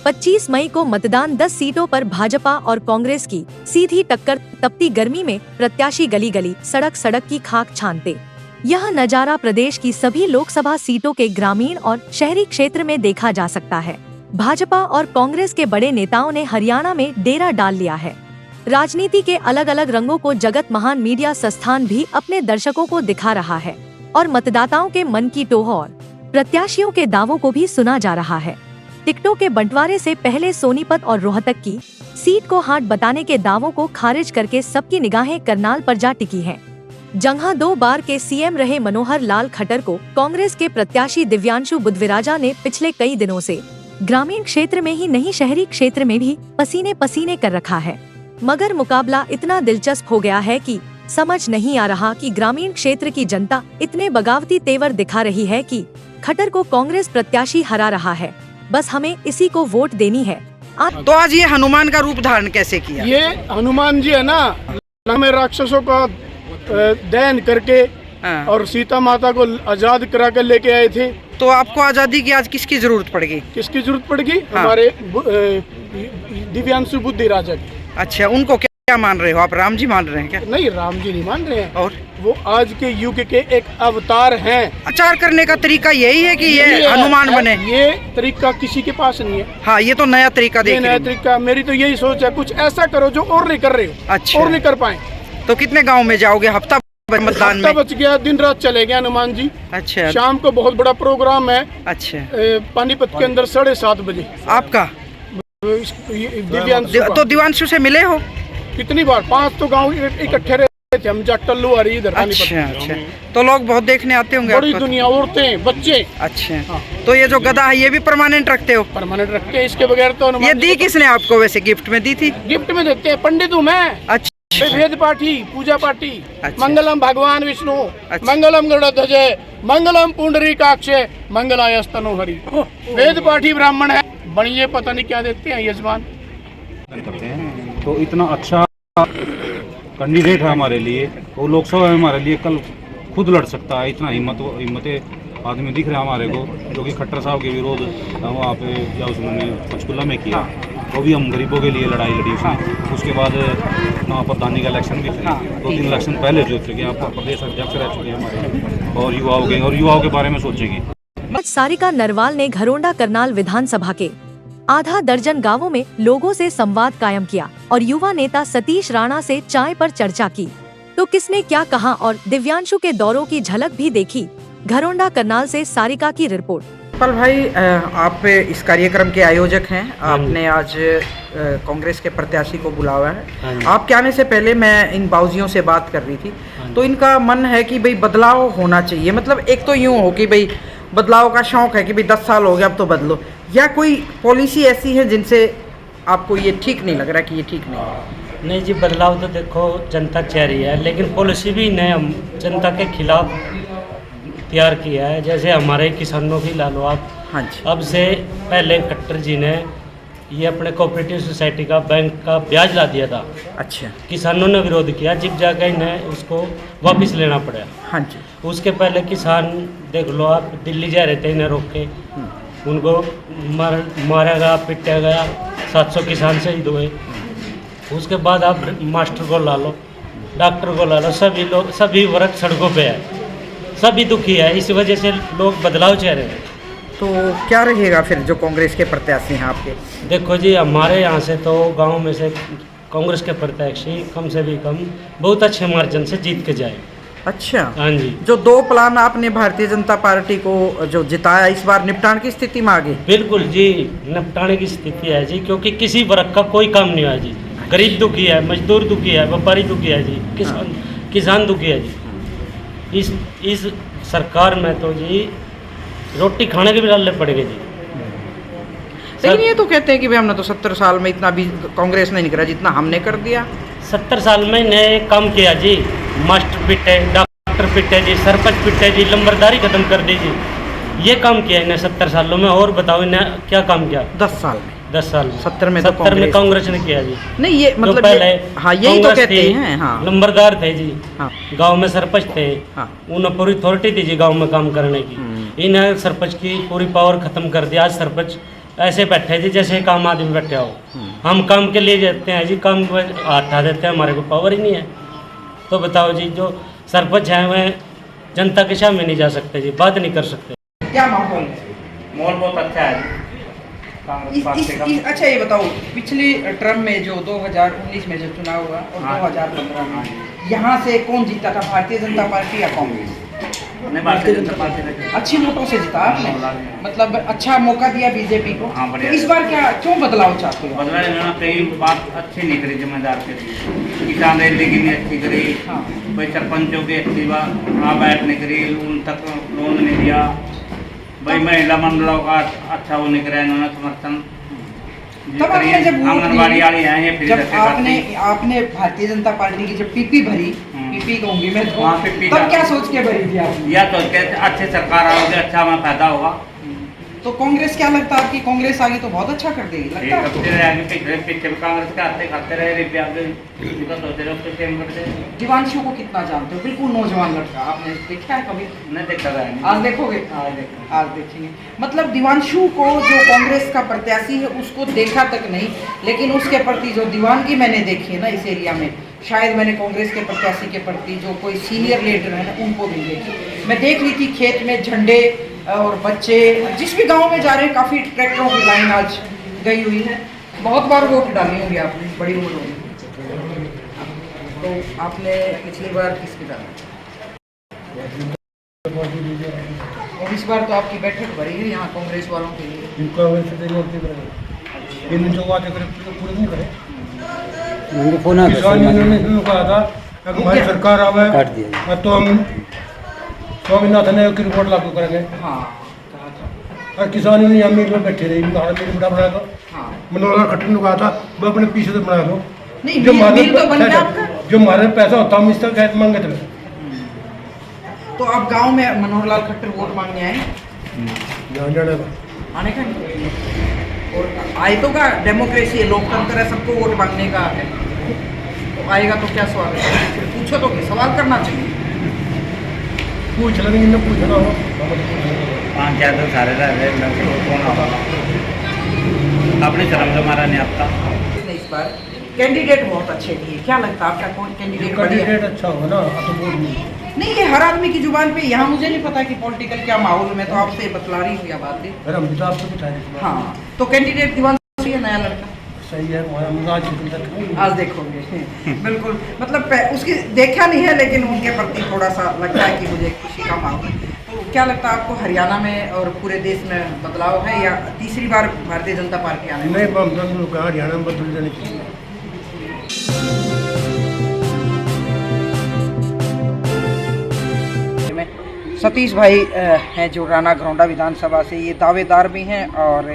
25 मई को मतदान 10 सीटों पर भाजपा और कांग्रेस की सीधी टक्कर। तपती गर्मी में प्रत्याशी गली गली सड़क सड़क की खाक छानते। यह नजारा प्रदेश की सभी लोकसभा सीटों के ग्रामीण और शहरी क्षेत्र में देखा जा सकता है। भाजपा और कांग्रेस के बड़े नेताओं ने हरियाणा में डेरा डाल लिया है। राजनीति के अलग अलग रंगों को जगत महान मीडिया संस्थान भी अपने दर्शकों को दिखा रहा है और मतदाताओं के मन की टोह और प्रत्याशियों के दावों को भी सुना जा रहा है। टिकटों के बंटवारे से पहले सोनीपत और रोहतक की सीट को हाथ बताने के दावों को खारिज करके सबकी निगाहें करनाल पर जा टिकी हैं। जहां 2 बार के सीएम रहे मनोहर लाल खट्टर को कांग्रेस के प्रत्याशी दिव्यांशु बुद्धविराजा ने पिछले कई दिनों से ग्रामीण क्षेत्र में ही नहीं शहरी क्षेत्र में भी पसीने पसीने कर रखा है। मगर मुकाबला इतना दिलचस्प हो गया है कि समझ नहीं आ रहा कि ग्रामीण क्षेत्र की जनता इतने बगावती तेवर दिखा रही है कि खट्टर को कांग्रेस प्रत्याशी हरा रहा है। बस हमें इसी को वोट देनी है। तो आज ये हनुमान का रूप धारण कैसे किया? ये हनुमान जी है ना में राक्षसों का दहन करके और सीता माता को आजाद करा कर लेके आए थे। तो आपको आजादी की आज किसकी जरूरत पड़ेगी? किसकी जरूरत पड़ेगी? हाँ। हमारे दिव्यांशु बुद्धिराजा की। अच्छा, उनको क्या मान रहे हो आप? राम जी मान रहे हैं क्या? नहीं, राम जी नहीं मान रहे हैं। और वो आज के युग के एक अवतार हैं। आचार करने का तरीका यही है कि ये हनुमान बने? ये तरीका किसी के पास नहीं है। हाँ, ये तो नया तरीका देख रहे नया तरीका। मेरी तो यही सोच है, कुछ ऐसा करो जो और नहीं कर रहे हो। अच्छा, और नहीं कर पाए तो कितने गाँव में जाओगे? हफ्ता मतदान में बच गया, दिन रात चले गए हनुमान जी। अच्छा, शाम को बहुत बड़ा प्रोग्राम है। अच्छा, पानीपत के अंदर 7:30 बजे आपका। दिव्यांशु तो दिव्यांशु से मिले हो? कितनी बार? 5 तो गाँव इकट्ठे रहते थे हम, टल्लू आ रही इधर। अच्छा अच्छा, तो लोग बहुत देखने आते होंगे? बड़ी दुनिया, औरतें, बच्चे। अच्छा, हाँ। तो ये जो गदा है ये भी परमानेंट रखते हो? परमानेंट रखते हैं, इसके बगैर तो। ये दी किसने आपको वैसे? गिफ्ट में दी थी? गिफ्ट में देते हैं, पंडित हूँ मैं। अच्छा, वेद पाठी, पूजा पाठी। अच्छा। मंगलम भगवान विष्णु। अच्छा। मंगलम गरुड़ध्वज, मंगलम पुंडरीकाक्ष, मंगलायस्तनु हरि। वेद पाठी ब्राह्मण है। बनिए पता नहीं क्या देते हैं यजमान। करते हैं तो इतना अच्छा कैंडिडेट है हमारे लिए। वो लोकसभा में हमारे लिए कल खुद लड़ सकता है। इतना हिम्मते आदमी दिख रहा है हमारे को, जो कि खट्टर साहब के विरोध वहाँ पे या उसने पंचकुला में किया। वो भी हम गरीबों के लिए लड़ाई लड़ी उसने। उसके बाद वहाँ प्रधानी का इलेक्शन भी थे। 2-3 इलेक्शन पहले जो थे, यहाँ पर प्रदेश अध्यक्ष रह चुके हैं हमारे, और युवाओं के बारे में सोचेंगे। सारिका नरवाल ने घरोंडा करनाल विधानसभा के आधा दर्जन गांवों में लोगों से संवाद कायम किया और युवा नेता सतीश राणा से चाय पर चर्चा की। तो किसने क्या कहा और दिव्यांशु के दौरों की झलक भी देखी। घरोंडा करनाल से सारिका की रिपोर्ट। पल भाई, आप इस कार्यक्रम के आयोजक हैं। आपने आज कांग्रेस के प्रत्याशी को बुलाया है। आपके आने से पहले मैं इन बाऊजियों से बात कर रही थी, तो इनका मन है कि भाई बदलाव होना चाहिए। मतलब एक तो यूँ हो कि भाई बदलाव का शौक है कि भाई 10 साल हो गया अब तो बदलो, या कोई पॉलिसी ऐसी है जिनसे आपको ये ठीक नहीं लग रहा कि ये ठीक नहीं है? नहीं जी, बदलाव तो देखो जनता चाह रही है, लेकिन पॉलिसी भी ने हम जनता के खिलाफ तैयार किया है। जैसे हमारे किसानों की ला लो आप। हाँ जी। अब से पहले खट्टर जी ने ये अपने कोऑपरेटिव सोसाइटी का बैंक का ब्याज ला दिया था। अच्छा। किसानों ने विरोध किया, जब जाकर इन्हें उसको वापस लेना पड़ा। हाँ जी। उसके पहले किसान देख लो आप, दिल्ली जा रहे थे, इन्हें रोक के उनको मारा गया, पिटा गया। 700 किसान शहीद हुए। उसके बाद आप मास्टर को ला लो, डॉक्टर को ला लो, सभी वर्ग सड़कों पे है, सभी दुखी है। इस वजह से लोग बदलाव चाह रहे हैं। तो क्या रहेगा फिर जो कांग्रेस के प्रत्याशी हैं आपके? देखो जी, हमारे यहाँ से तो गांव में से कांग्रेस के प्रत्याशी कम से भी कम बहुत अच्छे मार्जिन से जीत के जाए। अच्छा। हाँ जी। जो 2 प्लान आपने भारतीय जनता पार्टी को जो जिताया, इस बार निपटान की स्थिति में आ गई? बिल्कुल जी, निपटाने की स्थिति है जी, क्योंकि किसी वर्ग का कोई काम नहीं हुआ जी। गरीब दुखी है, मजदूर दुखी है, व्यापारी दुखी है जी, किसान दुखी है जी। इस सरकार में तो जी रोटी खाने के भी डालने पड़ेंगे जी। लेकिन ये तो कहते हैं कि भाई हमने तो 70 साल में इतना भी कांग्रेस ने नहीं करा जितना हमने कर दिया। 70 साल में ने काम किया जी। मास्टर पिटे, डॉक्टर पिटे जी, सरपंच पिटे जी, लंबरदारी खत्म कर दी जी। ये काम किया इन्हें 70 सालों में। और बताओ इन्हें क्या काम किया 10 साल में? 10 साल में। 70 में कांग्रेस ने किया जी। नहीं, ये मतलब पहले हाँ, यही तो कहते हैं। हाँ, लंबरदार थे जी। हाँ, गांव में सरपंच थे। हाँ, उन्हें पूरी अथॉरिटी थी जी गांव में काम करने की। इन्हें सरपंच की पूरी पावर खत्म कर दिया। आज सरपंच ऐसे बैठे जी जैसे एक आम आदमी बैठे हो। हम काम के लिए जाते हैं जी, काम पर हटा देते हैं, हमारे को पावर ही नहीं है। तो बताओ जी, जो सरपंच हैं वह जनता के सामने नहीं जा सकते जी, बात नहीं कर सकते। क्या माहौल है? माहौल बहुत अच्छा है जी। कांग्रेस पार्टी का अच्छा ये बताओ, पिछले टर्म में जो 2019 में जो चुनाव हुआ और हाँ। 2015 में यहाँ से कौन जीता था, भारतीय जनता पार्टी या कांग्रेस? नहीं, भारतीय जनता पार्टी ने अच्छी वोटों से जीता आपने, मतलब अच्छा मौका दिया बीजेपी को। हाँ, तो बढ़िया। इस बार क्या क्यों बदलाव चाहते हो? बदला इन्होंने कई बात अच्छी नहीं करी जिम्मेदार के लिए। किसान रैली की नहीं अच्छी करी, हाँ। कोई सरपंचों की अच्छी बात बैठ नहीं करी, उन तक लोन नहीं दिया। भाई महिला मंडलों का अच्छा वो नहीं करा इन्होंने समर्थन। तब आपने जब वोट आंगनबाड़ी वाली हैं ये फ्री जब रखे आपने भारतीय जनता पार्टी की जब पीपी भरी, पीपी कहूंगी मैं तो, वहाँ पीपी तब का- क्या सोच के भरी थी आपने? या तो अच्छे सरकार आओगे, अच्छा हमें फायदा होगा। तो कांग्रेस क्या लगता है आपकी, कांग्रेस आगे तो बहुत अच्छा कर देगी लगता है आपको? पीछे कांग्रेस के आते खाते रहे रुपया सोचते रहो कुछ सेम करते दिवांशु को कितना जानते हो? बिल्कुल नौजवान लड़का, आपने देखा है कभी? नहीं देखा रहा आज देखोगे? आज देखो आज देखेंगे। मतलब दिवांशु को जो कांग्रेस का प्रत्याशी है उसको देखा तक नहीं, लेकिन उसके प्रति जो दीवानगी मैंने देखी है ना इस एरिया में, शायद मैंने कांग्रेस के प्रत्याशी के प्रति जो कोई सीनियर लीडर है ना उनको भी देखी। मैं देख रही थी खेत में झंडे और बच्चे, जिस भी गांव में जा रहे हैं काफ़ी ट्रैक्टरों की लाइन आज गई हुई है। बहुत बार वोट डाली होंगी आपने, बड़ी वोट होगी। तो आपने पिछली बार किसकी डाली? और इस बार तो आपकी बैठक भरी है यहाँ कांग्रेस वालों के लिए। किसान यूनियन ने इसमें कहा था कि हमारी सरकार आवे तो हम स्वामीनाथन आयोग की रिपोर्ट लागू करेंगे। हाँ कहा था। और किसान यूनियन यहाँ मिल में बैठे रही, हमारा मिल बड़ा बनाया था। हाँ मनोहर खट्टर ने कहा था वो अपने पीछे से बना दो, नहीं, जो मिल तो बन गया आपका। जो हमारे पैसा होता हम इसका गैस मांगे थे। तो आप गांव में मनोहर लाल खट्टर वोट मांगने आए? यहाँ जाने का आने का नहीं, और आए तो का डेमोक्रेसी है, लोकतंत्र है, सबको वोट मांगने का है। तो आएगा तो क्या स्वागत है, फिर पूछो तो क्या सवाल करना चाहिए। पूछ लेंगे, इन्हें पूछना हो 5-4 तो सारे रहे कौन होगा अपनी शर्म का मारा नहीं आपका। इस बार कैंडिडेट बहुत अच्छे दिए, क्या लगता है आपका कौन कैंडिडेट बढ़िया? कैंडिडेट अच्छा होगा ना तो वोट नहीं। नहीं, ये हर आदमी की जुबान पे, यहाँ मुझे नहीं पता कि पॉलिटिकल क्या माहौल में, तो आपसे बतला रही हूँ या बात भी। अरे हम भी तो आपको बताएं। हाँ, तो कैंडिडेट दीवान सही है, नया लड़का सही है, आज आज देखोगे बिल्कुल, मतलब उसकी देखा नहीं है लेकिन उनके प्रति थोड़ा सा लगता है कि मुझे खुशी का माहौल। तो क्या लगता है आपको हरियाणा में और पूरे देश में बदलाव है या तीसरी बार भारतीय जनता पार्टी आने नहीं, हम कहा हरियाणा में बदल जाने चाहिए। सतीश भाई हैं जो राणा घरौंडा विधानसभा से, ये दावेदार भी हैं और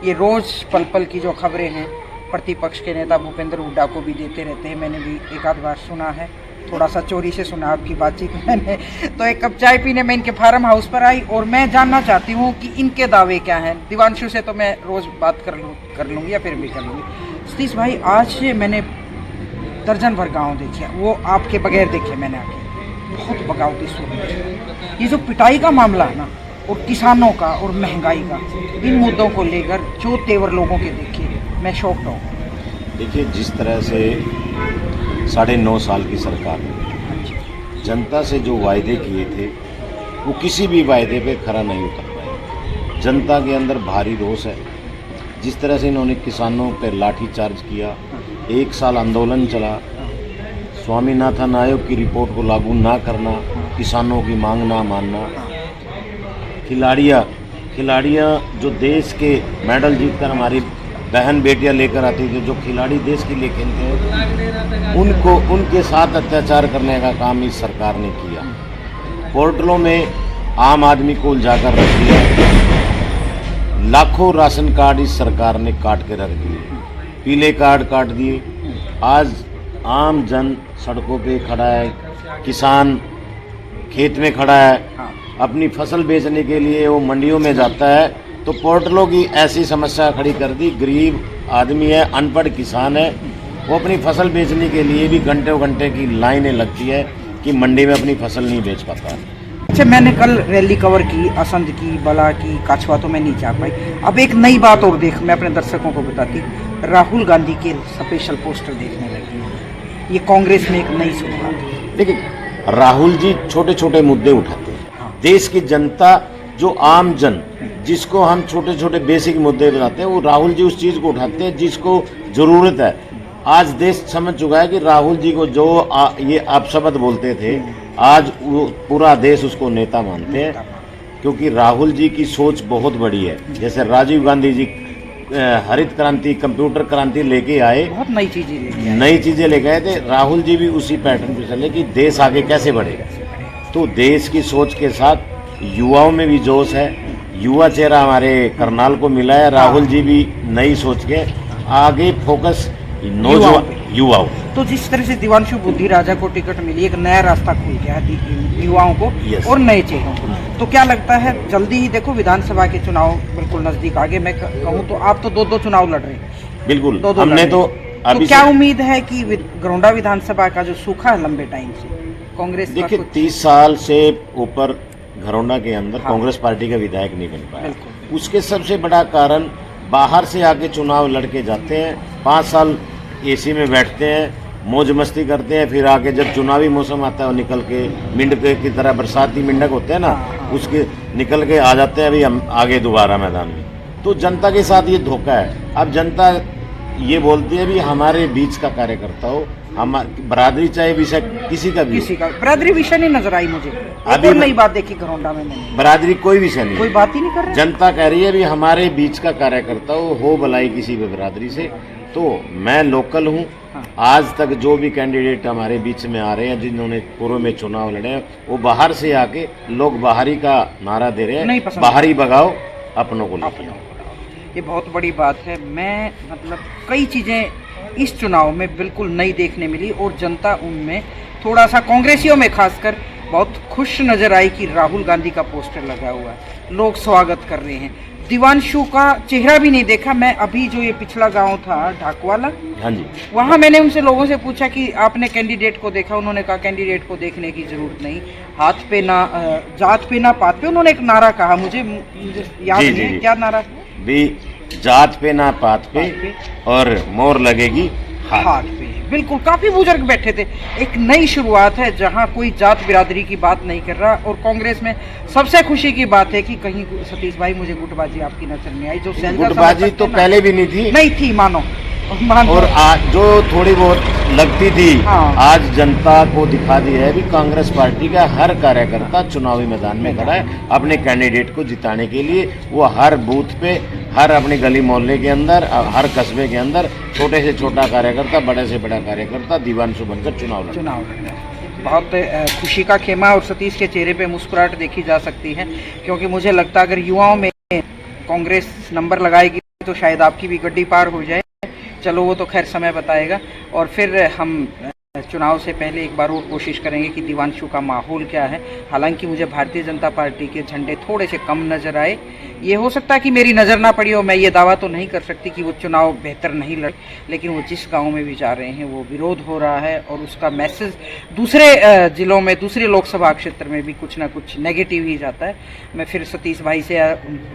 ये रोज़ पल पल की जो खबरें हैं प्रतिपक्ष के नेता भूपेंद्र हुड्डा को भी देते रहते हैं। मैंने भी एक आध बार सुना है, थोड़ा सा चोरी से सुना आपकी बातचीत मैंने। तो एक कप चाय पीने में इनके फार्म हाउस पर आई और मैं जानना चाहती हूँ कि इनके दावे क्या हैं। दिवांशु से तो मैं रोज़ बात कर लूँगी या फिर भी कर लूँगी। सतीश भाई, आज मैंने दर्जन भर गाँव देखे, वो आपके बगैर देखे मैंने आके, बहुत बगावती सूरत। ये जो पिटाई का मामला है ना, और किसानों का और महंगाई का, इन मुद्दों को लेकर जो तेवर लोगों के देखे, मैं शॉक्ड हूँ। देखिए, जिस तरह से 9.5 साल की सरकार ने जनता से जो वायदे किए थे वो किसी भी वायदे पे खरा नहीं उतर पाए। जनता के अंदर भारी रोष है। जिस तरह से इन्होंने किसानों पर लाठीचार्ज किया, 1 साल आंदोलन चला, स्वामीनाथन आयोग की रिपोर्ट को लागू ना करना, किसानों की मांग ना मानना, खिलाड़ियाँ जो देश के मेडल जीतकर हमारी बहन बेटियां लेकर आती थी, जो खिलाड़ी देश के लिए खेलते हैं, उनके साथ अत्याचार करने का काम इस सरकार ने किया। पोर्टलों में आम आदमी को उलझाकर रख दिया। लाखों राशन कार्ड इस सरकार ने काट के रख दिए, पीले कार्ड काट दिए। आज आम जन सड़कों पे खड़ा है, किसान खेत में खड़ा है, अपनी फसल बेचने के लिए वो मंडियों में जाता है, तो पोर्टलों की ऐसी समस्या खड़ी कर दी। गरीब आदमी है, अनपढ़ किसान है, वो अपनी फसल बेचने के लिए भी घंटे की लाइनें लगती है कि मंडी में अपनी फसल नहीं बेच पाता। अच्छा, मैंने कल रैली कवर की, असंध की, बला की, काछवा तो मैं नहीं जा पाई। अब एक नई बात और देख, मैं अपने दर्शकों को बताती, राहुल गांधी के स्पेशल पोस्टर देखने लगी। ये कांग्रेस में एक नई शुरुआत है। देखिए, राहुल जी छोटे छोटे मुद्दे उठाते हैं। देश की जनता, जो आम जन, जिसको हम छोटे छोटे बेसिक मुद्दे बताते हैं, वो राहुल जी उस चीज को उठाते हैं जिसको जरूरत है। आज देश समझ चुका है कि राहुल जी को जो ये अपशब्द बोलते थे, आज वो पूरा देश उसको नेता मानते हैं, क्योंकि राहुल जी की सोच बहुत बड़ी है। जैसे राजीव गांधी जी हरित क्रांति, कंप्यूटर क्रांति लेके आए, बहुत नई चीजें लेके आए थे। राहुल जी भी उसी पैटर्न पे चले कि देश आगे कैसे बढ़ेगा। तो देश की सोच के साथ युवाओं में भी जोश है। युवा चेहरा हमारे करनाल को मिला है। राहुल जी भी नई सोच के आगे फोकस नौजवान युवाओं। तो जिस तरह से दिवांशु बुद्धि राजा को टिकट मिली, एक नया रास्ता खुल गया है युवाओं को और नए चेहरों को, तो क्या लगता है जल्दी ही, देखो विधानसभा के चुनाव बिल्कुल नजदीक आगे, मैं कहूँ तो आप तो दो चुनाव लड़ रहे हैं। बिल्कुल, दो हमने तो अभी क्या उम्मीद है कि घरौंडा विधानसभा का जो सूखा है लंबे टाइम से, कांग्रेस देखिए 30 साल से ऊपर घरौंडा के अंदर कांग्रेस पार्टी का विधायक नहीं बन पाया। उसके सबसे बड़ा कारण, बाहर से आके चुनाव लड़के जाते हैं, 5 साल एसी में बैठते हैं, मौज मस्ती करते हैं, फिर आके जब चुनावी मौसम आता है, निकल के मिंडक की तरह, बरसाती मिंडक होते हैं ना, उसके निकल के आ जाते हैं अभी हम आगे दोबारा मैदान में। तो जनता के साथ ये धोखा है। अब जनता ये बोलती है भी हमारे बीच का कार्यकर्ता हो, हम बरादरी चाहे विषय किसी का बरादरी विषय नहीं नजर आई मुझे। अभी नई बात देखी घरौंडा में मैंने, बरादरी कोई विषय नहीं, कोई बात ही नहीं कर रहे। जनता कह रही है भी हमारे बीच का कार्यकर्ता हो भलाई किसी भी बरादरी से। तो मैं लोकल हूँ। आज तक जो भी कैंडिडेट हमारे बीच में आ रहे हैं, जिन्होंने पूर्व में चुनाव लड़े हैं, वो बाहर से आके, लोग बाहरी का नारा दे रहे हैं, बाहरी भगाओ, अपनों को लेके आओ। ये बहुत बड़ी बात है। मैं मतलब कई चीज़ें इस चुनाव में बिल्कुल नई देखने मिली और जनता उनमें थोड़ा सा, कांग्रेसियों में खासकर, बहुत खुश नजर आई कि राहुल गांधी का पोस्टर लगा हुआ है, लोग स्वागत कर रहे हैं। दिवांशु का चेहरा भी नहीं देखा मैं। अभी जो ये पिछला गांव था ढाकवाला, हाँ जी, वहाँ मैंने उनसे, लोगों से पूछा कि आपने कैंडिडेट को देखा? उन्होंने कहा कैंडिडेट को देखने की जरूरत नहीं, हाथ पे ना जात पे ना पात पे। उन्होंने एक नारा कहा, मुझे याद नहीं है क्या नारा भी, जात पे ना पात पे और मोर लगेगी हाथ पे। बिल्कुल, काफी बुजुर्ग बैठे थे। एक नई शुरुआत है जहां कोई जात बिरादरी की बात नहीं कर रहा। और कांग्रेस में सबसे खुशी की बात है कि कहीं, सतीश भाई, मुझे गुटबाजी आपकी नजर नहीं आई। जो गुटबाजी तो पहले भी नहीं थी मानो और आज जो थोड़ी बहुत लगती थी, आज जनता को दिखा दी है भी कांग्रेस पार्टी का हर कार्यकर्ता चुनावी मैदान में खड़ा है अपने कैंडिडेट को जिताने के लिए। वो हर बूथ पे, हर अपने गली मोहल्ले के अंदर, हर कस्बे के अंदर, छोटे से छोटा कार्यकर्ता, बड़े से बड़ा कार्यकर्ता दिवांशु बनकर चुनाव लड़ रहा है। बहुत खुशी का खेमा और सतीश के चेहरे पे मुस्कुराहट देखी जा सकती है, क्योंकि मुझे लगता है अगर युवाओं में कांग्रेस नंबर लगाएगी तो शायद आपकी भी गड्डी पार हो जाए। चलो वो तो खैर समय बताएगा। और फिर हम चुनाव से पहले एक बार और कोशिश करेंगे कि दिवांशु का माहौल क्या है। हालांकि मुझे भारतीय जनता पार्टी के झंडे थोड़े से कम नज़र आए। ये हो सकता है कि मेरी नज़र ना पड़ी हो, मैं ये दावा तो नहीं कर सकती कि वो चुनाव बेहतर नहीं लड़, लेकिन वो जिस गांव में भी जा रहे हैं वो विरोध हो रहा है और उसका मैसेज दूसरे ज़िलों में, दूसरे लोकसभा क्षेत्र में भी कुछ ना कुछ नेगेटिव ही जाता है। मैं फिर सतीश भाई से,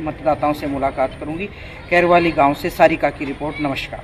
मतदाताओं से मुलाकात करूँगी। कैरवाली गाँव से सारिका की रिपोर्ट। नमस्कार।